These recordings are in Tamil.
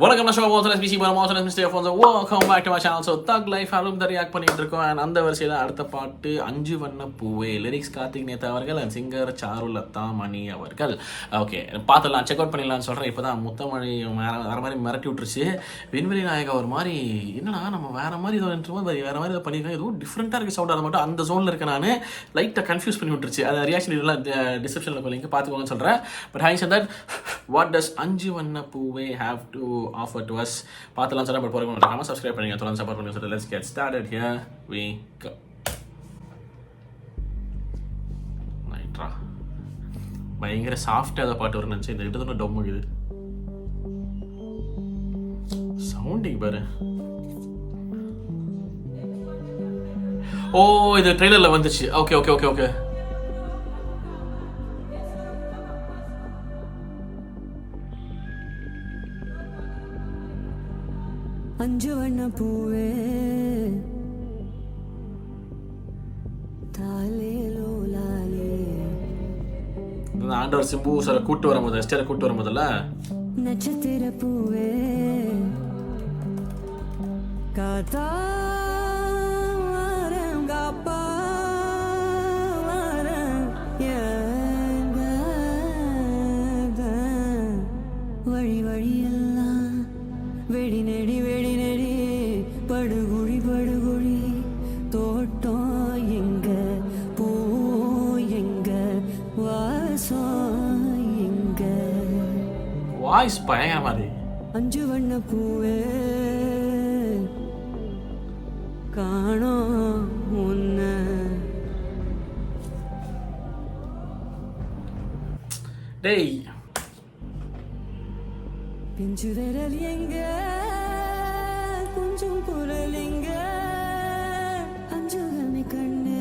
வணக்கம் நான் ஷோ மோசனஸ் பிசி மோசனஸ் mister Afonso welcome back to my channel. So Thug Life album தான் ரியாக்ட் பண்ணிட்டு இருக்கோம். அண்ட் அந்த வரிசையில் அடுத்த பாட்டு அஞ்சு வண்ண பூவே, லிரிக்ஸ் கார்த்திக் நேதா அவர்கள் அண்ட் சிங்கர் சாருலதா மணி அவர்கள். ஓகே பார்த்துடலாம், செக் அவுட் பண்ணிடலாம்னு சொல்கிறேன். இப்போ தான் முத்தமழி வேறு மாதிரி மிரட்டி விட்டுருச்சு. விண்வெளி நாயகா ஒரு மாதிரி என்னன்னா நம்ம வேறு மாதிரி ஏதோ வேறு மாதிரி ஏதோ பண்ணியிருக்காங்க, எதுவும் டிஃப்ரெண்ட்டாக இருக்குது சவுண்ட். அதை மட்டும் அந்த ஜோனில் இருக்க நான் லைட்டாக கன்ஃபியூஸ் பண்ணி விட்டுருச்சு. அதை ரியாக்ஷன் இதெல்லாம் டிஸ்கிரிப்ஷனில் லிங்க் பார்த்துக்கோங்கன்னு சொல்கிறேன். But high said that what does அஞ்சு வண்ண பூவே have to offer to us? பார்த்துலாம் சொல்ல பட் போகிறோம். நம்ம சப்ஸ்கிரைப் பண்ணுங்க, தொடர்ந்து சப்போர்ட் பண்ணுங்க. So let's get started. Here we go. நைட்ரா பயங்கர சாஃப்டாக அதை பாட்டு வர நினச்சி இந்த கிட்ட தான் டொம் ஆகுது. சவுண்டிங் பாரு. ஓ இது ட்ரெய்லரில் வந்துச்சு. ஓகே ஓகே ஓகே ஓகே அஞ்சு வண்ண பூவே தாலேலோ லாலே. ஆண்டவர் சிம்பு சார் கூட்டு வரும்போது எஸ்டரை கூட்டு வரும்போதுல நட்சத்திர பூவே காத்தா வாரம் காப்பா வாரம் எங்க வழி வழியெல்லாம் வெடி நெடி வெடி நெடி படுகுழி படுகுழி தோட்டம் எங்க பூ எங்க வாசம் எங்க. வாய்ஸ் பயங்கரமா இருக்கு. அஞ்சு வண்ண பூவே காணோம் உன்ன டேய் பிஞ்சு விரல் எங்க கொஞ்சம் குரல் எங்க அஞ்சுகமே கண்ணு.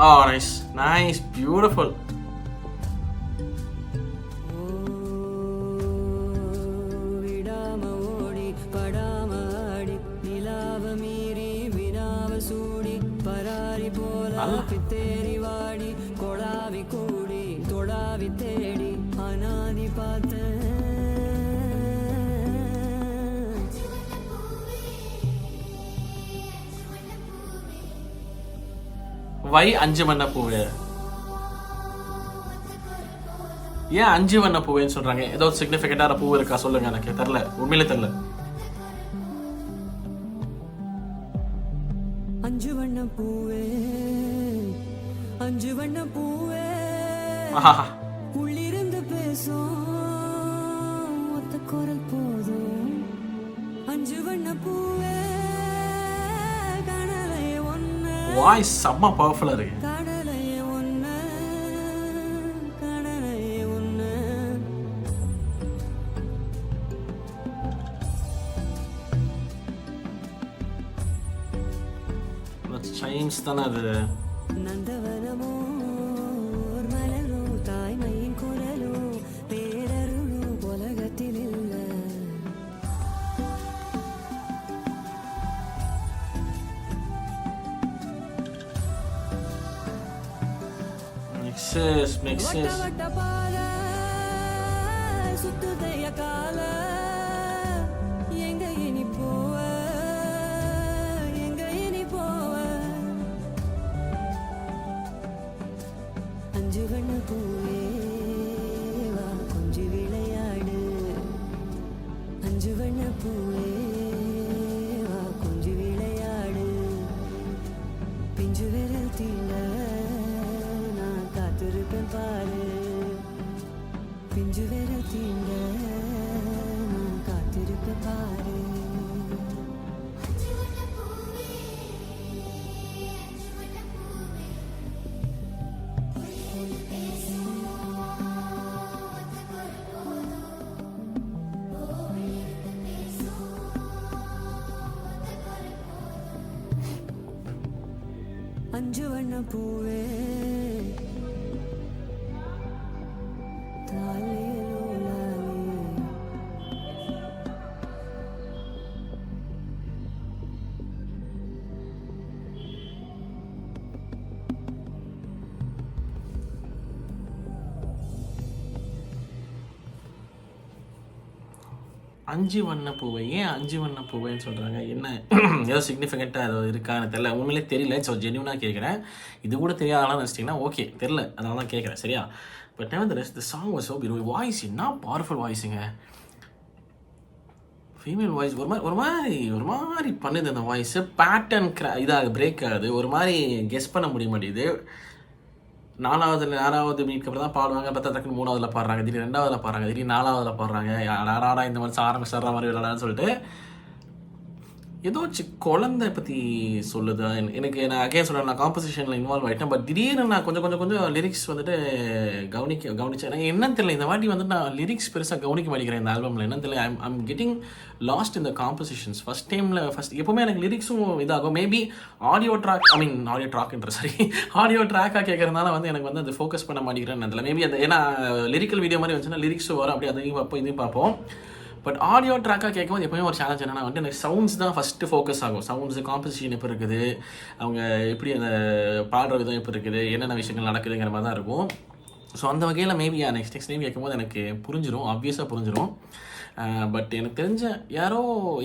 oh nice nice beautiful. விடாம ஓடி படாம ஆடி நிலாவ மீறி வினாவ சூடி பராரி போல பித்தேரி வாடி கொடாவி கூடி தொடாவி தேடி அனாதி பார்த்த வை அஞ்சு வண்ண பூவே. ஏன் அஞ்சு வண்ண பூவேன்னு சொல்றாங்க? ஏதோ சிக்னிஃபிகண்டான பூ இருக்கா சொல்லுங்க, எனக்கு தெரியல, உண்மையிலே தெரியல. அஞ்சு வண்ண பூவே அஞ்சு வண்ண பூவே உள்ளிருந்து பேசும் ஒத்த குரல் போதும். அஞ்சு வண்ண பூவே கடலை ஒன்று வாய்ஸ் செம்ம பவர்ஃபுல்லா இருக்கு. கடலை ஒன்று கடலை ஒன்று. சைன்ஸ் தானே அது. நந்தவனமோ மலரோ தாய்மையின் குரலோ பேரருளோ உலகத்தில் இல்ல. மிக்ஸஸ் வட்ட பால சுத்துதைய கால எங்க இனி போவ எங்க இனி போவ. அஞ்சு வண்ண பூவே வா கொஞ்சி விளையாடு. அஞ்சு வண்ண பூவே வா கொஞ்சி விளையாடு. பிஞ்சு விரல் தீண்ட நான் காத்திருப்பேன் பாரு. பிஞ்சு விரல் தீண்ட நான் காத்திருப்பேன் பாரு. அஞ்சு வண்ண பூவே தாலேலோ லாலே. அஞ்சு வண்ண பூவை ஏன் அஞ்சு வண்ண பூவைன்னு சொல்கிறாங்க, என்ன ஏதோ சிக்னிஃபிகண்ட்டாக ஏதோ இருக்கான்னு தெரில, உண்மையிலே தெரியல. ஸோ ஜென்யூனாக கேட்குறேன். இது கூட தெரியாதாலும் நினச்சிட்டிங்கன்னா ஓகே, தெரில, அதனால தான் கேட்குறேன், சரியா? But nevertheless the song was so beautiful. Voice என்ன பவர்ஃபுல் வாய்ஸுங்க, ஃபீமேல் வாய்ஸ் ஒரு மாதிரி பண்ணுது அந்த வாய்ஸு. பேட்டர்ன் இதாக பிரேக் ஆகுது, ஒரு மாதிரி கெஸ் பண்ண முடிய மாட்டேங்குது. 4வது மினிட்க்கு அப்புறம் தான் பாடுவாங்க, பார்த்தா டக்குன்னு 3வதுல பாடுறாங்க, திடீர்னு 2வதுல பாடுறாங்க, திடீர்னு 4வதுல பாடுறாங்க. யாராடா இந்த மாதிரி ஆரம்பிச்சிடுற மாதிரி விளையாடான்னு சொல்லிட்டு ஏதோ குழந்தை பற்றி சொல்லுது. எனக்கு நான் அகேன் சொல்கிறேன், நான் காம்போசிஷனில் இன்வால்வ் ஆகிட்டேன். பட் திடீர்னு நான் கொஞ்சம் லிரிக்ஸ் வந்துட்டு கவனிச்சேன். எனக்கு என்னன்னு தெரியல, இந்த வாட்டி வந்துட்டு நான் லிரிக்ஸ் பெருசாக கவனிக்க மாட்டேங்கிறேன் இந்த ஆல்பமில். என்னன்னு தெரியல, ஐம் கெட்டிங் லாஸ்ட் இந்த காம்போசிஷன்ஸ். ஃபஸ்ட் எப்போவுமே எனக்கு லிரிக்ஸும் இதாகும். மேபி ஆடியோ ட்ராக்காக கேட்குறதுனால வந்து எனக்கு வந்து அது ஃபோக்கஸ் பண்ண மாட்டேங்கிறேன்னு தெரியல. மேபி அந்த ஏன்னா லிரிக்கல் வீடியோ மாதிரி வந்துச்சுன்னா லிரிக்ஸும் வரும், அப்படியே அதையும் பார்ப்போம் இதையும் பார்ப்போம். பட் ஆடியோ ட்ராக்காக கேட்கும்போது எப்போயுமே ஒரு சேலஞ்ச் என்னன்னா வந்து எனக்கு சவுண்ட்ஸ் தான் ஃபஸ்ட்டு ஃபோக்கஸ் ஆகும். சவுண்ட்ஸு, காம்போசிஷன் எப்போ இருக்குது, அவங்க எப்படி அந்த பாடுற விதம் எப்போ இருக்குது, என்னென்ன விஷயங்கள் நடக்குதுங்கிற மாதிரி தான் இருக்கும். ஸோ அந்த வகையில் மேபி நெக்ஸ்ட் டைம் கேட்கும்போது எனக்கு புரிஞ்சிடும், ஆப்வியஸாக புரிஞ்சிடும். பட் எனக்கு தெரிஞ்ச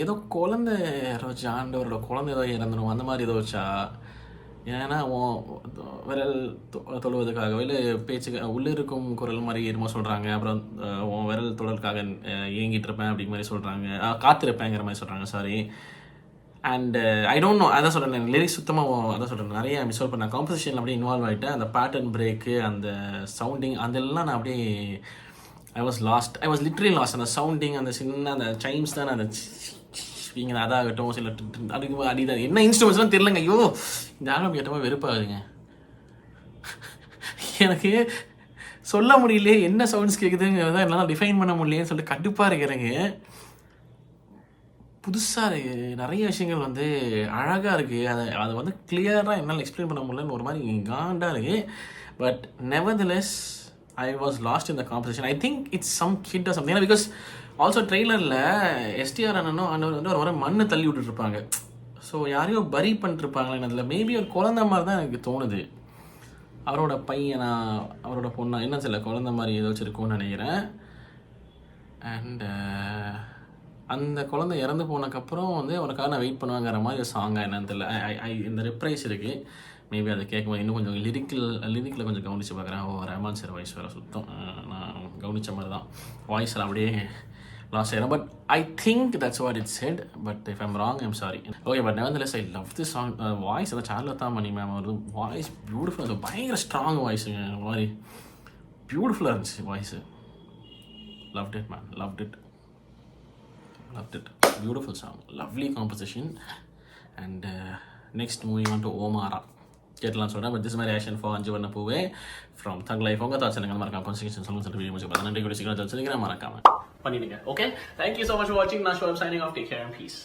ஏதோ குழந்தை ஆண்டவரோட குழந்தை ஏதோ இறந்துடும் அந்த மாதிரி ஏதோ வச்சா, ஏன்னா விரல் தொழுவதுக்காக இல்லை பேச்சுக்கு உள்ளே இருக்கும் குரல் மாதிரி என்னமோ சொல்கிறாங்க. அப்புறம் உன் விரல் தொழலுக்காக ஏங்கிட்டு இருப்பேன் அப்படி மாதிரி சொல்கிறாங்க, காத்திருப்பேங்கிற மாதிரி சொல்கிறாங்க, sorry. And I don't know, அதான் சொல்கிறேன், லிரிக்ஸ் சுத்தமாக அதான் சொல்கிறேன், நிறைய மிஸ் அவுட் பண்ணேன். காம்போசிஷனில் அப்படியே இன்வால்வ் ஆகிட்டேன். அந்த பேட்டர்ன் பிரேக்கு, அந்த சவுண்டிங், அதெல்லாம் நான் அப்படியே ஐ வாஸ் லிட்ரலி லாஸ்ட். அந்த சவுண்டிங், அந்த சின்ன அந்த சைம்ஸ் தான், அந்த நீங்கள் அதாகட்டும், சில அடிதான் என்ன இன்ஸ்ட்ருமெண்ட்ஸ்லாம் தெரிலங்க. ஐயோ, இந்த ஆல்பம் கேட்டமாக வெறுப்பாகுதுங்க. எனக்கு சொல்ல முடியலையே என்ன சவுண்ட்ஸ் கேட்குதுங்கிறத என்னால் டிஃபைன் பண்ண முடியலேன்னு சொல்லிட்டு கடுப்பாக இருக்கிறேங்க. புதுசாக இருக்குது, நிறைய விஷயங்கள் வந்து அழகாக இருக்குது. அதை வந்து கிளியராக என்னால் எக்ஸ்பிளைன் பண்ண முடியலன்னு ஒரு மாதிரி காண்டாக இருக்குது. But nevertheless I was lost in the composition. I think it's some kid or something. Because also ட்ரெய்லரில் எஸ்டிஆர் அண்ணனும் அண்ணன் வந்து ஒரு மண்ணை தள்ளி விட்டுருப்பாங்க. ஸோ யாரையோ பரி பண்ணிட்டுருப்பாங்களே அதில். மேபி ஒரு குழந்த மாதிரி தான் எனக்கு தோணுது. அவரோட பையனா அவரோட பொண்ணா என்ன சில குழந்த மாதிரி ஏதோ வச்சுருக்கோன்னு நினைக்கிறேன். அண்ட் அந்த குழந்தை இறந்து போனதுக்கப்புறம் வந்து அவனுக்காக நான் வெயிட் பண்ணுவாங்கிற மாதிரி ஒரு சாங்காக என்னன்னு தெரியல. இந்த ரிப்ரைஸ் இருக்குது. மேபி அதை கேட்கும்போது இன்னும் கொஞ்சம் லிரிக்கில் கொஞ்சம் கவனித்து பார்க்குறேன். ரஹ்மான் சார் வாய்ஸ் வேறு சுத்தம் நான் கவனித்த மாதிரி தான் வாய்ஸில் அப்படியே லாஸ் ஆகிடும். But I think that's what it set. But if I'm wrong I'm sorry. Okay, but nevertheless I love this song. Voice அந்த சார்லதா மணி மேம் ஒரு வாய்ஸ் பியூட்டிஃபுல், அது பயங்கர ஸ்ட்ராங் வாய்ஸுங்க, மாதிரி பியூட்டிஃபுல்லாக இருந்துச்சு voice. loved it man, loved it. Beautiful song, lovely composition. And next moving on to Omara கேட்டலாம் சொல்கிறேன். But this my reaction for அஞ்சு வண்ண பூவே ஃப்ரம் தக் லைஃப். உங்கள் தாட்ஸ் எனக்கு மறக்காம கான்செக்ஷன் சொல்லுங்கள் வீடியோ முடிச்சு பார்த்தா நன்றி. கூட சீக்கிரம் சொல்லிக்கிறேன், மறக்காம பண்ணிடுங்க. Okay, thank you so much for வாட்சிங். நான் ஷோர் signing off. Take care and piece.